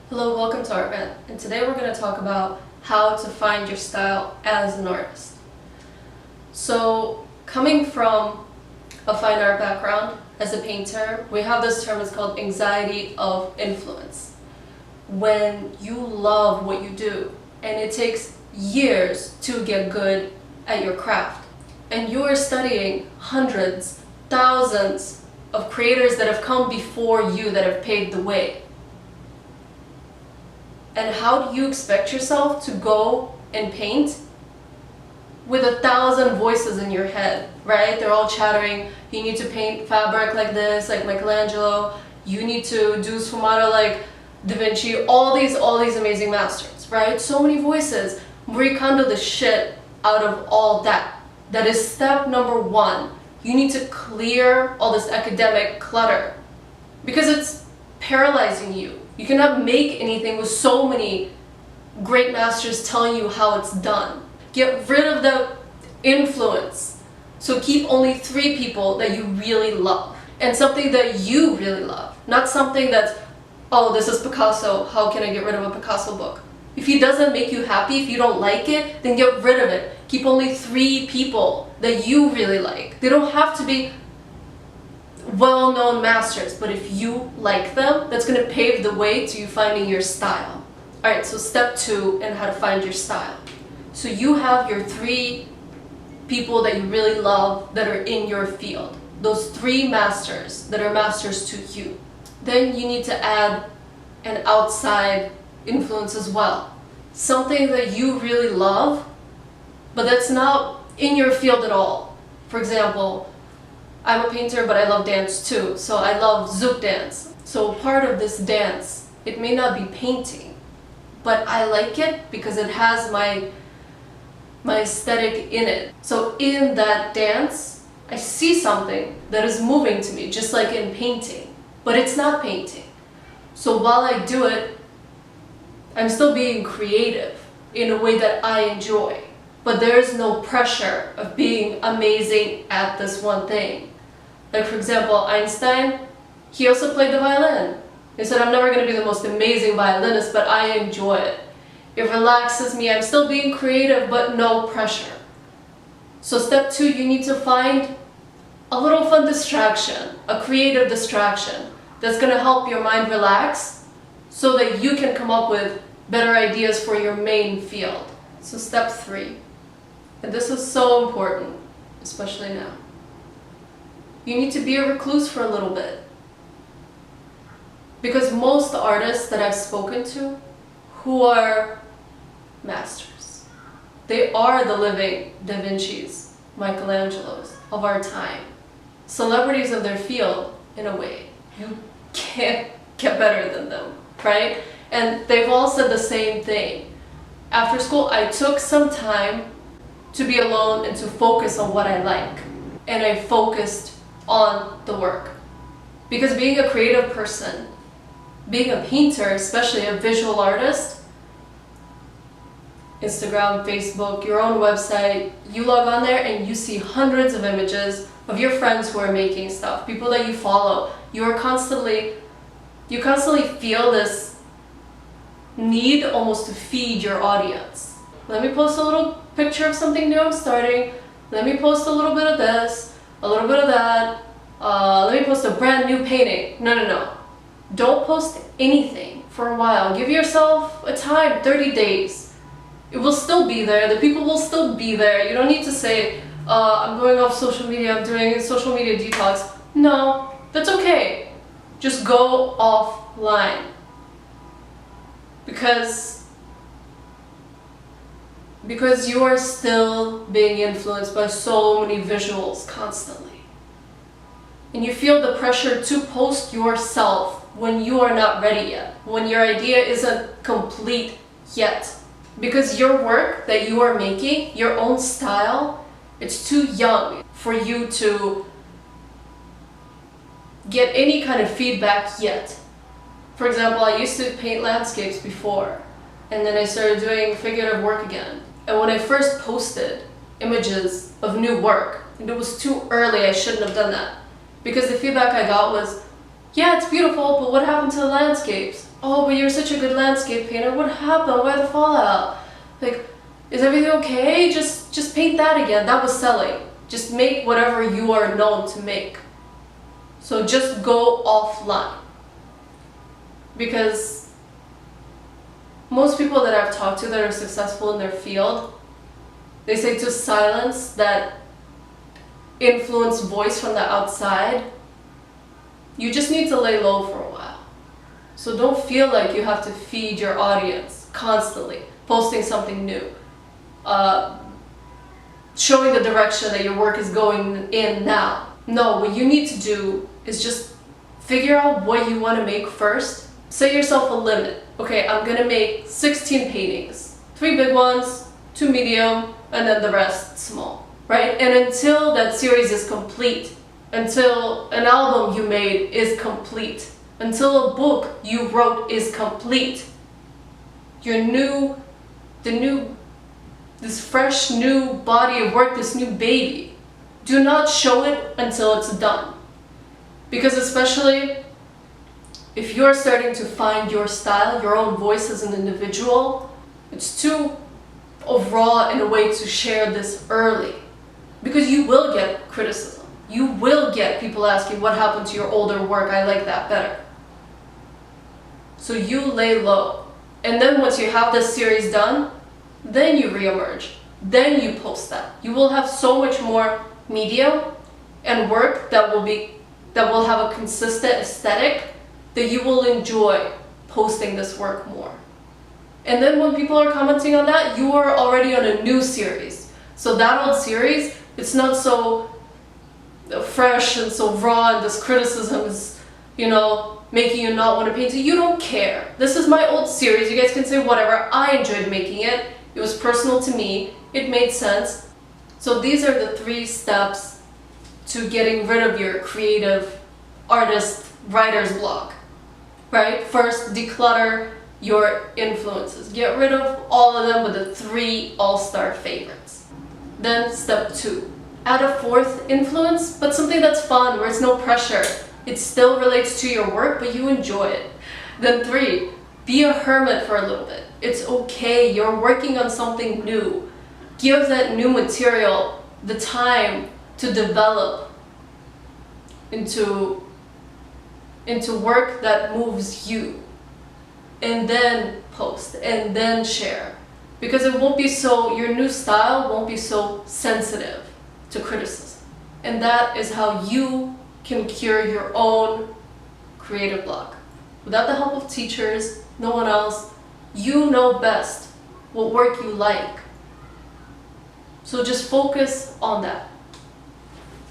Hello, welcome to Art Vent, and today we're going to talk about how to find your style as an artist. So, coming from a fine art background as a painter, we have this term, it's called anxiety of influence. When you love what you do, and it takes years to get good at your craft, and you are studying hundreds, thousands of creators that have come before you that have paved the way. And how do you expect yourself to go and paint with 1,000 voices in your head, right? They're all chattering, you need to paint fabric like this, like Michelangelo, you need to do sfumato like Da Vinci, all these amazing masters, right? So many voices. Recondole the shit out of all that. That is step number one. You need to clear all this academic clutter because it's paralyzing you. You cannot make anything with so many great masters telling you how it's done. Get rid of the influence. So keep only 3 people that you really love. And something that you really love. Not something that's, oh, this is Picasso, how can I get rid of a Picasso book? If he doesn't make you happy, if you don't like it, then get rid of it. Keep only 3 people that you really like. They don't have to be well-known masters, but if you like them, that's going to pave the way to you finding your style. Alright, so step 2 in how to find your style. So you have your 3 people that you really love that are in your field. Those 3 masters that are masters to you. Then you need to add an outside influence as well. Something that you really love, but that's not in your field at all. For example, I'm a painter, but I love dance too, so I love zouk dance. So part of this dance, it may not be painting, but I like it because it has my aesthetic in it. So in that dance, I see something that is moving to me, just like in painting, but it's not painting. So while I do it, I'm still being creative in a way that I enjoy, but there's no pressure of being amazing at this one thing. Like for example, Einstein, he also played the violin. He said, I'm never going to be the most amazing violinist, but I enjoy it. It relaxes me, I'm still being creative, but no pressure. So step 2, you need to find a little fun distraction, a creative distraction that's going to help your mind relax so that you can come up with better ideas for your main field. So step 3, and this is so important, especially now. You need to be a recluse for a little bit. Because most artists that I've spoken to who are masters, they are the living Da Vinci's, Michelangelos of our time. Celebrities of their field, in a way. You can't get better than them, right? And they've all said the same thing. After school, I took some time to be alone and to focus on what I like. And I focused on the work. Because being a creative person, being a painter, especially a visual artist, Instagram, Facebook, your own website, you log on there and you see hundreds of images of your friends who are making stuff, people that you follow. You constantly feel this need almost to feed your audience. Let me post a little picture of something new I'm starting. Let me post a little bit of this, a little bit of that. Let me post a brand new painting. No. Don't post anything for a while. Give yourself a time, 30 days. It will still be there. The people will still be there. You don't need to say, I'm going off social media, I'm doing a social media detox. No, that's okay. Just go offline. Because you are still being influenced by so many visuals constantly. And you feel the pressure to post yourself when you are not ready yet, when your idea isn't complete yet. Because your work that you are making, your own style, it's too young for you to get any kind of feedback yet. For example, I used to paint landscapes before, and then I started doing figurative work again. And when I first posted images of new work, and it was too early, I shouldn't have done that. Because the feedback I got was, yeah, it's beautiful, but what happened to the landscapes? oh, but you're such a good landscape painter. What happened? Why the fallout? Like, is everything okay? Just paint that again. That was selling. Just make whatever you are known to make. So just go offline. Because most people that I've talked to that are successful in their field, they say to silence that influence voice from the outside, you just need to lay low for a while. So don't feel like you have to feed your audience constantly, posting something new, showing the direction that your work is going in now. No, what you need to do is just figure out what you want to make first. Set yourself a limit. Okay, I'm gonna make 16 paintings. 3 big ones, 2 medium, and then the rest small, right? And until that series is complete, until an album you made is complete, until a book you wrote is complete, this fresh new body of work, this new baby, do not show it until it's done. Because especially if you're starting to find your style, your own voice as an individual, it's too raw in a way to share this early. Because you will get criticism. You will get people asking, what happened to your older work? I like that better. So you lay low. And then once you have this series done, then you reemerge. Then you post that. You will have so much more media and work that will have a consistent aesthetic that you will enjoy posting this work more. And then when people are commenting on that, you are already on a new series. So that old series, it's not so fresh and so raw, and this criticism is, making you not want to paint it. You don't care. This is my old series. You guys can say whatever. I enjoyed making it. It was personal to me. It made sense. So these are the 3 steps to getting rid of your creative artist writer's block, right? First, declutter your influences. Get rid of all of them with the 3 all-star favorites. Then step 2, add a 4th influence, but something that's fun, where it's no pressure. It still relates to your work, but you enjoy it. Then 3, be a hermit for a little bit. It's okay, you're working on something new. Give that new material the time to develop into work that moves you. And then post, and then share. Because your new style won't be so sensitive to criticism. And that is how you can cure your own creative block. Without the help of teachers, no one else, you know best what work you like. So just focus on that.